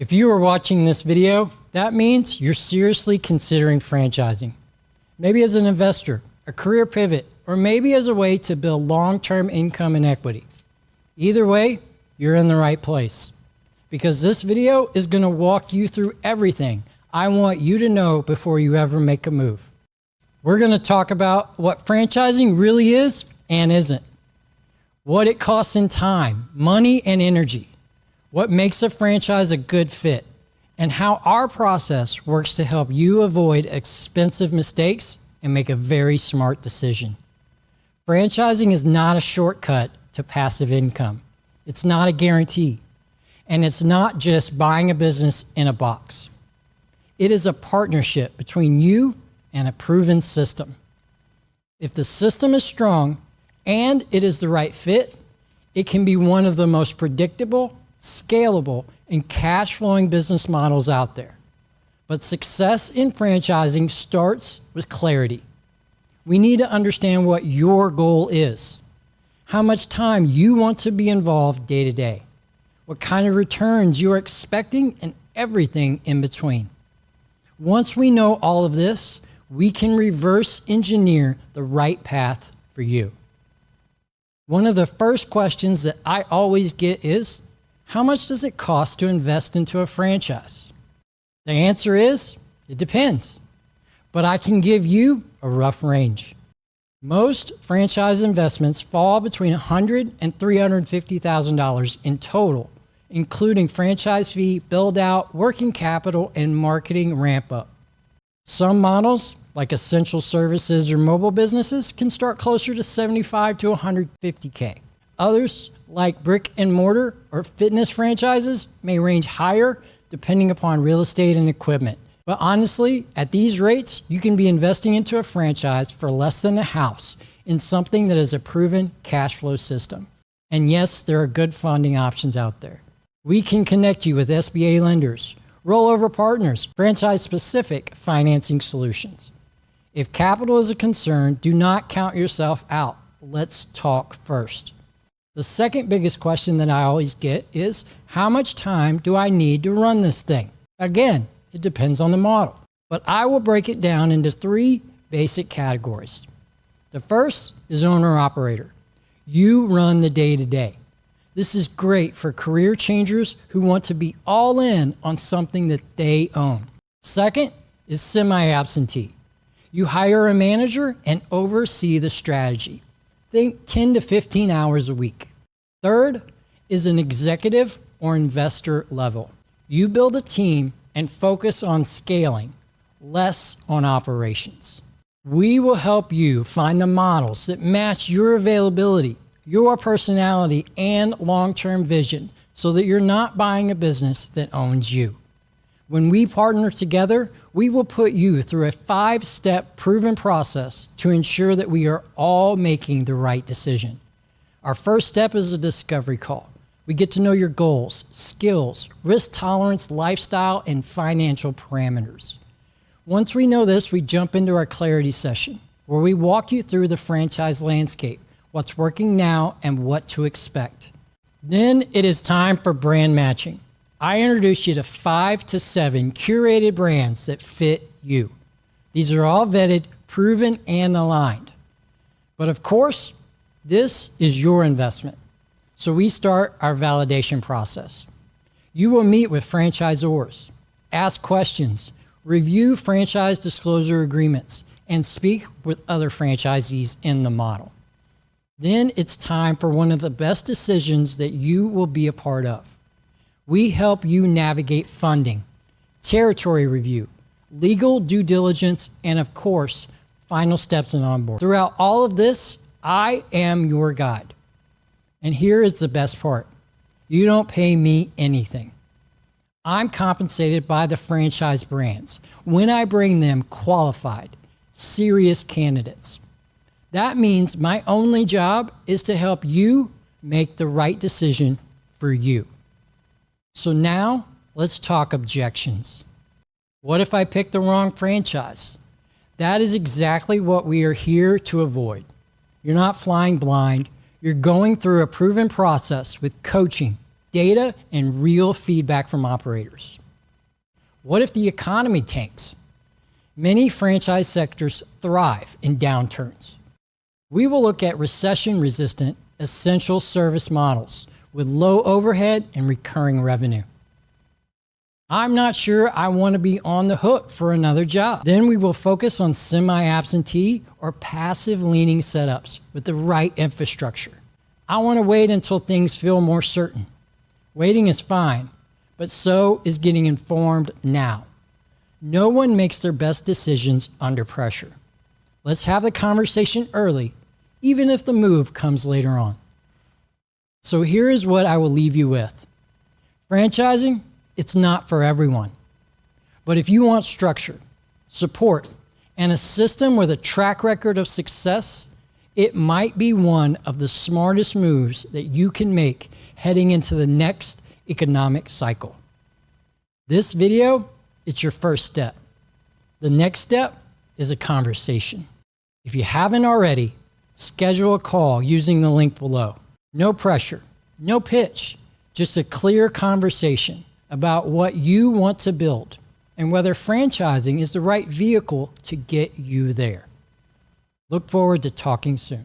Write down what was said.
If you are watching this video, that means you're seriously considering franchising. Maybe as an investor, a career pivot, or maybe as a way to build long-term income and equity. Either way, you're in the right place. Because this video is going to walk you through everything I want you to know before you ever make a move. We're going to talk about what franchising really is and isn't. What it costs in time, money, and energy. What makes a franchise a good fit, and how our process works to help you avoid expensive mistakes and make a very smart decision. Franchising is not a shortcut to passive income. It's not a guarantee. And it's not just buying a business in a box. It is a partnership between you and a proven system. If the system is strong and it is the right fit, it can be one of the most predictable, scalable, and cash-flowing business models out there. But success in franchising starts with clarity. We need to understand what your goal is, how much time you want to be involved day to day, what kind of returns you're expecting, and everything in between. Once we know all of this, we can reverse engineer the right path for you. One of the first questions that I always get is, how much does it cost to invest into a franchise? The answer is, it depends. But I can give you a rough range. Most franchise investments fall between $100,000 and $350,000 in total, including franchise fee, build out, working capital, and marketing ramp up. Some models, like essential services or mobile businesses, can start closer to $75,000 to $150,000. Others, like brick and mortar or fitness franchises, may range higher depending upon real estate and equipment. But honestly, at these rates, you can be investing into a franchise for less than a house in something that is a proven cash flow system. And yes, there are good funding options out there. We can connect you with SBA lenders, rollover partners, franchise-specific financing solutions. If capital is a concern, do not count yourself out. Let's talk first. The second biggest question that I always get is, how much time do I need to run this thing? Again, it depends on the model, but I will break it down into three basic categories. The first is owner-operator. You run the day-to-day. This is great for career changers who want to be all in on something that they own. Second is semi-absentee. You hire a manager and oversee the strategy. Think 10 to 15 hours a week. Third is an executive or investor level. You build a team and focus on scaling, less on operations. We will help you find the models that match your availability, your personality, and long-term vision so that you're not buying a business that owns you. When we partner together, we will put you through a 5-step proven process to ensure that we are all making the right decision. Our first step is a discovery call. We get to know your goals, skills, risk tolerance, lifestyle, and financial parameters. Once we know this, we jump into our clarity session, where we walk you through the franchise landscape, what's working now, and what to expect. Then it is time for brand matching. I introduce you to 5 to 7 curated brands that fit you. These are all vetted, proven, and aligned. But of course, this is your investment. So we start our validation process. You will meet with franchisors, ask questions, review franchise disclosure agreements, and speak with other franchisees in the model. Then it's time for one of the best decisions that you will be a part of. We help you navigate funding, territory review, legal due diligence, and of course, final steps in onboard. Throughout all of this, I am your guide. And here is the best part. You don't pay me anything. I'm compensated by the franchise brands when I bring them qualified, serious candidates. That means my only job is to help you make the right decision for you. So now let's talk objections. What if I pick the wrong franchise? That is exactly what we are here to avoid. You're not flying blind. You're going through a proven process with coaching, data, and real feedback from operators. What if the economy tanks? Many franchise sectors thrive in downturns. We will look at recession-resistant, essential service models with low overhead and recurring revenue. I'm not sure I want to be on the hook for another job. Then we will focus on semi-absentee or passive-leaning setups with the right infrastructure. I want to wait until things feel more certain. Waiting is fine, but so is getting informed now. No one makes their best decisions under pressure. Let's have the conversation early, even if the move comes later on. So here is what I will leave you with. Franchising, it's not for everyone. But if you want structure, support, and a system with a track record of success, it might be one of the smartest moves that you can make heading into the next economic cycle. This video, it's your first step. The next step is a conversation. If you haven't already, schedule a call using the link below. No pressure, no pitch, just a clear conversation about what you want to build and whether franchising is the right vehicle to get you there. Look forward to talking soon.